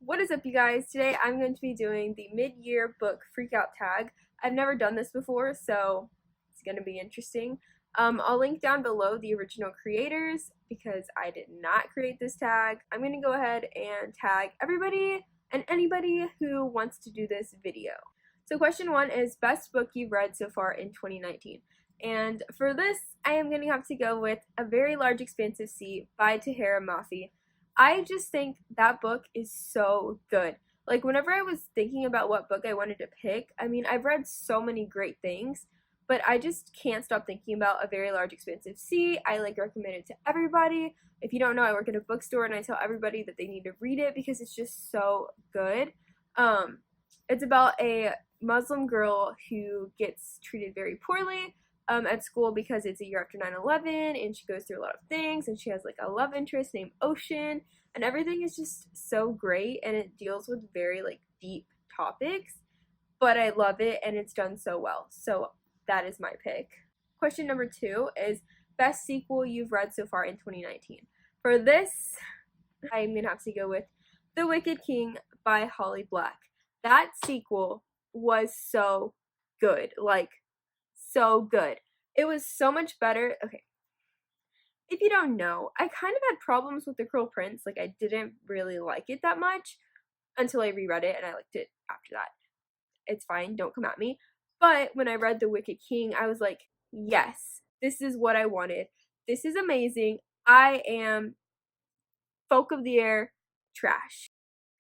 What is up, you guys? Today I'm going to be doing the mid-year book Freakout tag. I've never done this before, so it's going to be interesting. I'll link down below the original creators because I did not create this tag. I'm going to go ahead and tag everybody and anybody who wants to do this video. So question 1 is best book you've read so far in 2019. And for this, I am going to have to go with A Very Large Expansive Sea by Tahira Mafi. I just think that book is so good. Like, whenever I was thinking about what book I wanted to pick, I mean, I've read so many great things, but I just can't stop thinking about A Very Large Expansive Sea. I recommend it to everybody. If you don't know, I work at a bookstore and I tell everybody that they need to read it because it's just so good. It's about a Muslim girl who gets treated very poorly at school because it's a year after 9/11 and she goes through a lot of things and she has a love interest named Ocean and everything is just so great and it deals with very deep topics, but I love it and it's done so well. So that is my pick. Question number 2 is best sequel you've read so far in 2019. For this, I'm gonna have to go with The Wicked King by Holly Black. That sequel was so good, so good. It was so much better. Okay, if you don't know, I kind of had problems with The Cruel Prince. I didn't really like it that much until I reread it, and I liked it after that. It's fine, don't come at me. But when I read The Wicked King, I was like, yes, this is what I wanted. This is amazing. I am Folk of the Air trash.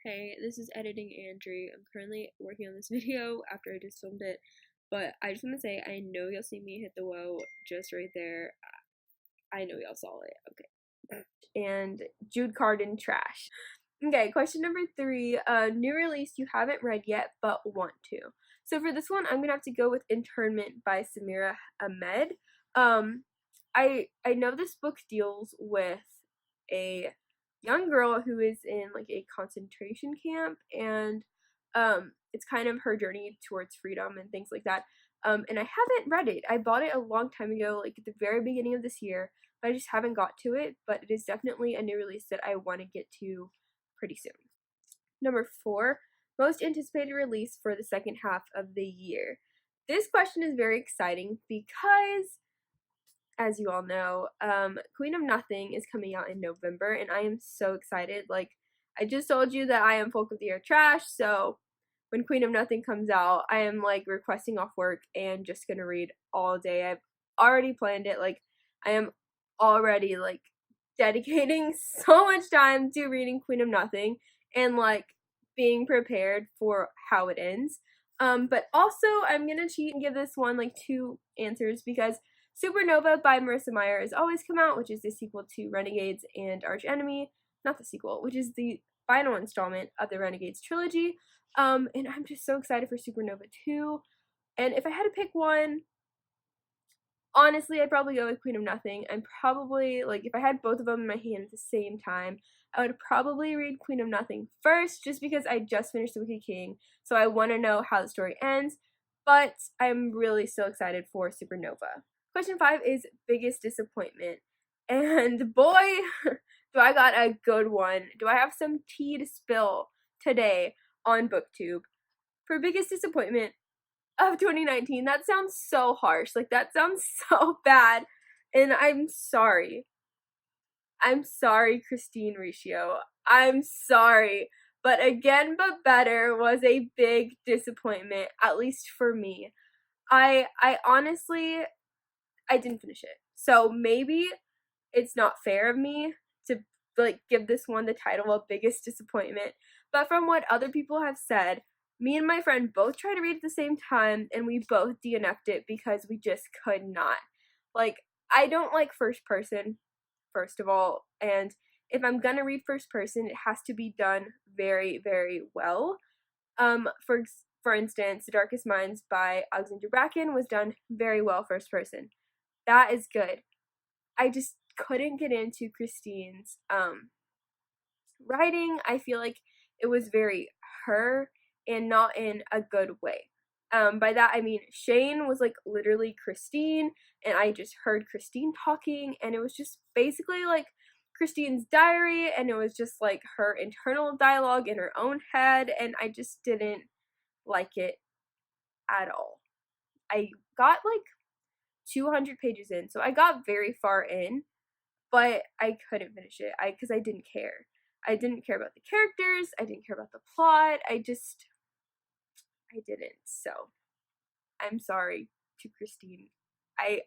Hey, this is Editing Andrew. I'm currently working on this video after I just filmed it. But I just want to say, I know y'all see me hit the whoa just right there. I know y'all saw it. Okay. And Jude Carden trash. Okay, question number 3. New release you haven't read yet but want to. So for this one, I'm going to have to go with Internment by Samira Ahmed. I know this book deals with a young girl who is in a concentration camp, and it's kind of her journey towards freedom and things like that. And I haven't read it. I bought it a long time ago, at the very beginning of this year, but I just haven't got to it. But it is definitely a new release that I want to get to pretty soon. Number 4, most anticipated release for the second half of the year. This question is very exciting because, as you all know, Queen of Nothing is coming out in November, and I am so excited. I just told you that I am Folk of the Air trash, so when Queen of Nothing comes out, I am requesting off work and just gonna read all day. I've already planned it. I am already dedicating so much time to reading Queen of Nothing and being prepared for how it ends. But also I'm gonna cheat and give this one 2 answers because Supernova by Marissa Meyer has always come out, which is the sequel to Renegades and Arch Enemy. Not the sequel, which is the final installment of the Renegades trilogy. And I'm just so excited for Supernova 2. And if I had to pick one, honestly, I'd probably go with Queen of Nothing. I'm probably, if I had both of them in my hand at the same time, I would probably read Queen of Nothing first, just because I just finished The Wicked King, so I want to know how the story ends. But I'm really still excited for Supernova. Question 5 is biggest disappointment. And boy, do I got a good one. Do I have some tea to spill today on BookTube. For biggest disappointment of 2019, that sounds so harsh. That sounds so bad. And I'm sorry. I'm sorry, Christine Riccio. I'm sorry. But Again But Better was a big disappointment, at least for me. I honestly, I didn't finish it. So maybe it's not fair of me to give this one the title of biggest disappointment. But from what other people have said, me and my friend both tried to read at the same time and we both DNF'd it because we just could not. I don't like first person, first of all, and if I'm gonna read first person, it has to be done very, very well. For instance, The Darkest Minds by Alexandra Bracken was done very well first person. That is good. I just couldn't get into Christine's writing. I feel like it was very her and not in a good way. By that I mean Shane was literally Christine, and I just heard Christine talking, and it was just basically Christine's diary, and it was just like her internal dialogue in her own head, and I just didn't like it at all. I got like 200 pages in, so I got very far in, but I couldn't finish it. Because I didn't care. I didn't care about the characters. I didn't care about the plot. I didn't. So I'm sorry to Christine.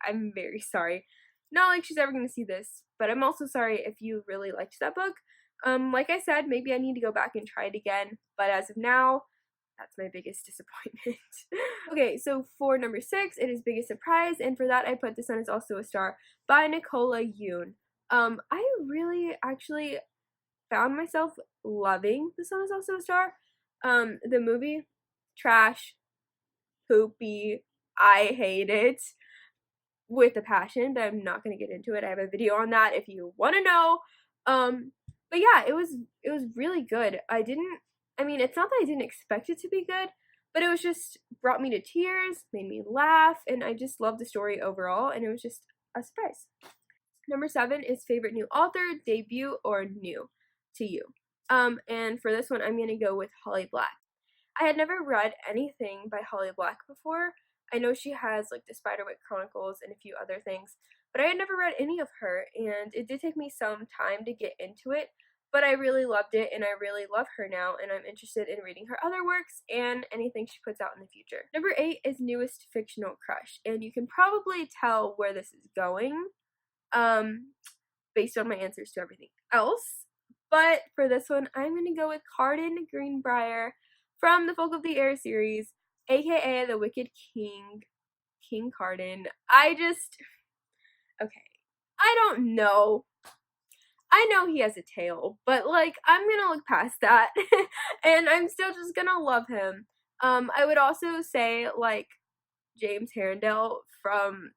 I'm very sorry. Not like she's ever gonna see this, but I'm also sorry if you really liked that book. Like I said, maybe I need to go back and try it again, but as of now, that's my biggest disappointment. Okay, so for number 6, it is Biggest Surprise, and for that I put The Sun Is Also a Star by Nicola Yoon. I really actually found myself loving The Sun Is Also a Star. The movie, trash, poopy, I hate it with a passion, but I'm not gonna get into it. I have a video on that if you want to know. But yeah, it was really good. I mean, it's not that I didn't expect it to be good, but it was just brought me to tears, made me laugh, and I just loved the story overall, and it was just a surprise. Number 7 is favorite new author, debut, or new to you. And for this one, I'm gonna go with Holly Black. I had never read anything by Holly Black before. I know she has like the Spiderwick Chronicles and a few other things, but I had never read any of her, and it did take me some time to get into it, but I really loved it, and I really love her now, and I'm interested in reading her other works and anything she puts out in the future. Number 8 is Newest Fictional Crush, and you can probably tell where this is going, based on my answers to everything else, but for this one, I'm gonna go with Cardan Greenbrier from the Folk of the Air series, aka the Wicked King, King Cardan. Okay, I don't know. I know he has a tail, but like, I'm gonna look past that, and I'm still just gonna love him. I would also say, like, James Herondale from,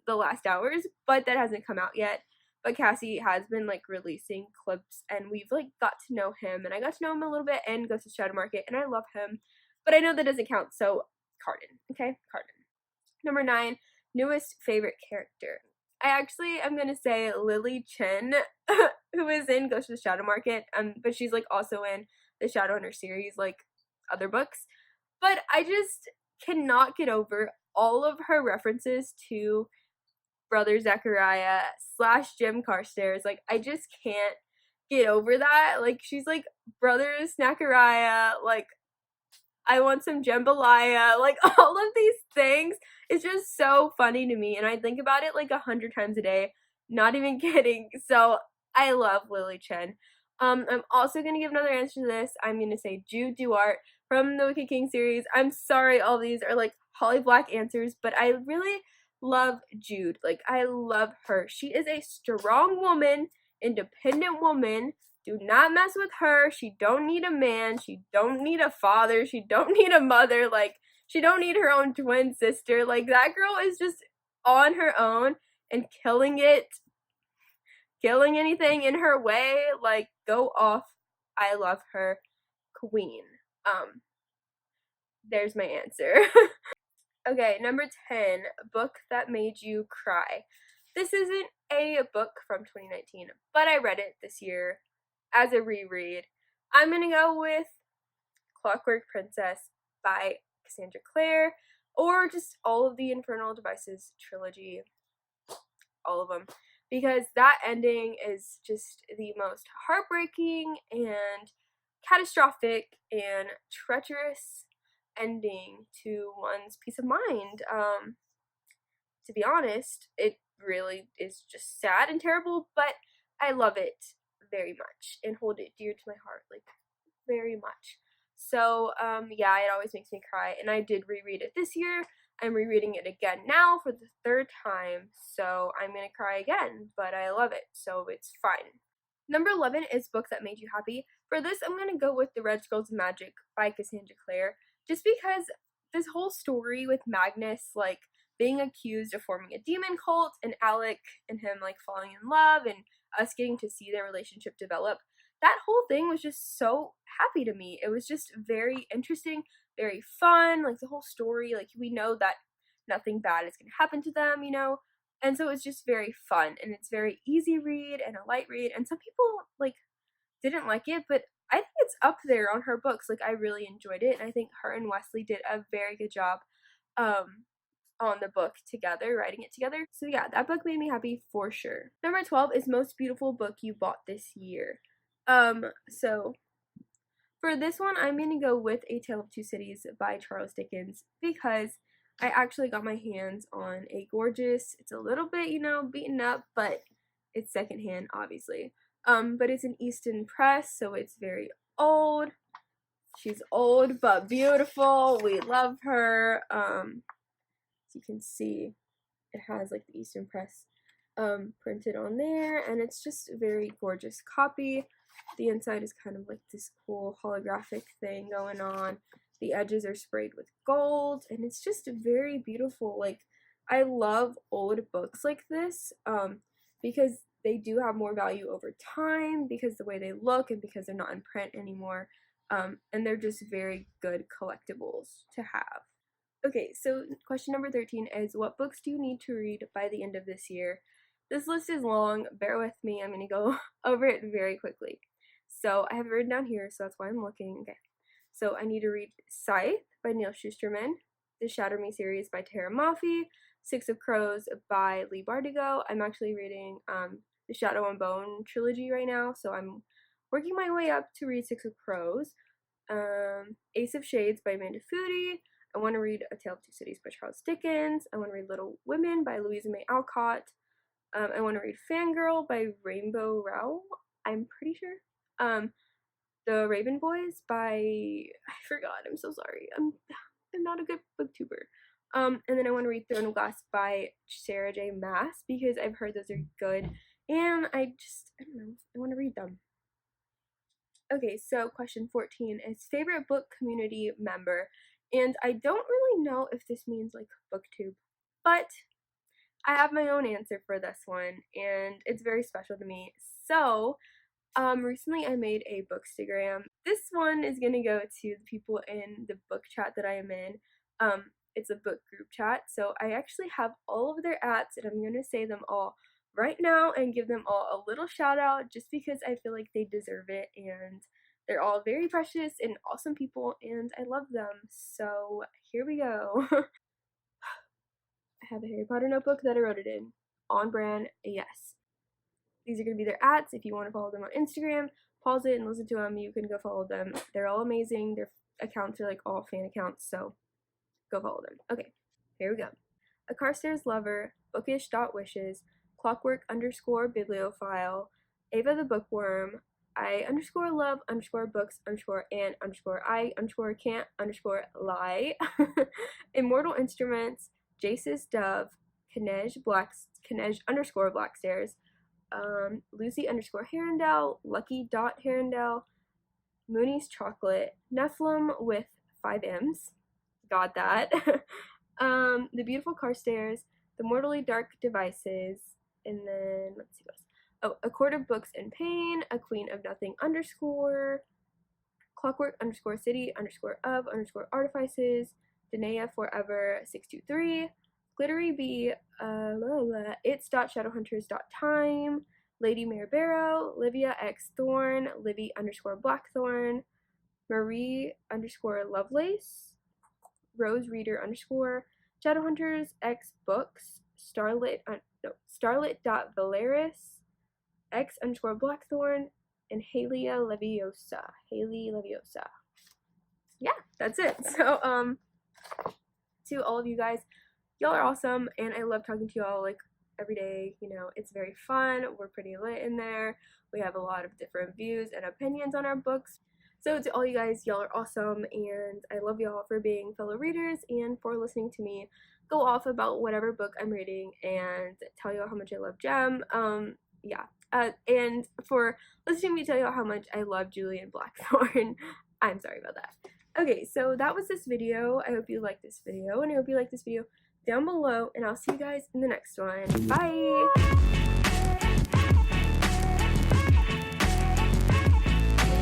The Last Hours, but that hasn't come out yet. But Cassie has been, like, releasing clips, and we've, like, got to know him, and I got to know him a little bit in Ghost of Shadow Market, and I love him. But I know that doesn't count, so Cardan, okay? Cardan. Number 9, newest favorite character. I actually am gonna say Lily Chen, who is in Ghost of the Shadow Market, but she's, like, also in the Shadowhunter series, like, other books. But I just cannot get over all of her references to Brother Zachariah / Jim Carstairs. Like, I just can't get over that. Like, she's like, Brother Zachariah, like, I want some jambalaya, like, all of these things. It's just so funny to me, and I think about it like 100 times a day, not even kidding. So I love Lily Chen. I'm also gonna give another answer to this. I'm gonna say Jude Duarte from the Wicked King series. I'm sorry all these are like Holly Black answers, but I really love Jude. Like, I love her. She is a strong woman, independent woman. Do not mess with her. She don't need a man. She don't need a father. She don't need a mother. Like, she don't need her own twin sister. Like, that girl is just on her own and killing it. Killing anything in her way. Like, go off. I love her. Queen. There's my answer. Okay, number 10, book that made you cry. This isn't a book from 2019, but I read it this year as a reread. I'm gonna go with Clockwork Princess by Cassandra Clare, or just all of the Infernal Devices trilogy, all of them, because that ending is just the most heartbreaking and catastrophic and treacherous ending to one's peace of mind. To be honest, it really is just sad and terrible, but I love it very much and hold it dear to my heart, like, very much. So, yeah, it always makes me cry, and I did reread it this year. I'm rereading it again now for the 3rd time, so I'm gonna cry again, but I love it, so it's fine. Number 11 is book that made you happy. For this, I'm gonna go with The Red Scrolls of Magic by Cassandra Clare, just because this whole story with Magnus, like, being accused of forming a demon cult, and Alec and him, like, falling in love, and us getting to see their relationship develop, that whole thing was just so happy to me. It was just very interesting, very fun, like, the whole story, like, we know that nothing bad is gonna happen to them, you know, And so it's just very fun, and it's very easy read and a light read, and some people, like, didn't like it, but I think it's up there on her books. Like, I really enjoyed it, and I think her and Wesley did a very good job, um, on the book together, writing it together. So yeah, that book made me happy for sure. Number 12 is Most Beautiful Book You Bought This Year. So for this one, I'm going to go with A Tale of Two Cities by Charles Dickens because I actually got my hands on a gorgeous, it's a little bit, you know, beaten up, but it's secondhand, obviously. But it's an Easton press, so it's very old. She's old but beautiful. We love her. As you can see, it has like the Eastern Press printed on there, and it's just a very gorgeous copy. The inside is kind of like this cool holographic thing going on. The edges are sprayed with gold, and it's just very beautiful. Like, I love old books like this because they do have more value over time because the way they look and because they're not in print anymore, and they're just very good collectibles to have. Okay, so question number 13 is, what books do you need to read by the end of this year? This list is long, bear with me, I'm going to go over it very quickly. So I have it written down here, so that's why I'm looking. Okay, so I need to read Scythe by Neil Shusterman, the Shatter Me series by Tara Maffey, Six of Crows by Lee Bardugo. I'm actually reading the Shadow and Bone trilogy right now, so I'm working my way up to read Six of Crows. Ace of Shades by Amanda Foody. I want to read A Tale of Two Cities by Charles Dickens. I want to read Little Women by Louisa May Alcott. I want to read Fangirl by Rainbow Rowell, I'm pretty sure. The Raven Boys by, I forgot, I'm so sorry. I'm not a good booktuber. And then I want to read Throne of Glass by Sarah J. Maas because I've heard those are good. And I don't know, I want to read them. Okay, so question 14 is favorite book community member. And I don't really know if this means like booktube, but I have my own answer for this one, and it's very special to me. So, recently I made a bookstagram. This one is gonna go to the people in the book chat that I am in. It's a book group chat, so I actually have all of their ats, and I'm gonna say them all right now and give them all a little shout out just because I feel like they deserve it, and they're all very precious and awesome people, and I love them. So here we go. I have a Harry Potter notebook that I wrote it in. On brand, yes. These are going to be their ats. If you want to follow them on Instagram, pause it and listen to them. You can go follow them. They're all amazing. Their accounts are like all fan accounts, so go follow them. Okay, here we go. A Carstairs Lover, Bookish.wishes, Clockwork _ bibliophile, Ava the Bookworm, I _ love _ books _ and _ I _ can't _ lie, Immortal Instruments, Jace's Dove, Kinej _ Blackstairs, Lucy _ Herondale, Lucky Herondale, Mooney's Chocolate, Nephilim with 5 M's, got that, The Beautiful Carstairs, The Mortally Dark Devices, and then, let's see what else. Oh, A Court of Books and Pain, A Queen of Nothing _ Clockwork _ City _ of _ Artifices, Danae Forever 623, Glittery Bee, It's.Shadowhunters.time, Lady Mare Barrow, Livia X Thorn, Livy _ Blackthorn, Marie _ Lovelace, Rose Reader _ Shadowhunters X Books, Starlet.Valeris, X _ Blackthorn, and Haley Leviosa. Yeah, that's it. So, to all of you guys, y'all are awesome, and I love talking to y'all like every day. You know, it's very fun. We're pretty lit in there. We have a lot of different views and opinions on our books. So to all you guys, y'all are awesome, and I love y'all for being fellow readers and for listening to me go off about whatever book I'm reading and tell y'all how much I love Jem. Yeah. And for listening to me tell y'all how much I love Julian Blackthorn. I'm sorry about that. Okay, so that was this video. I hope you liked this video, and I hope you like this video down below, and I'll see you guys in the next one. Bye!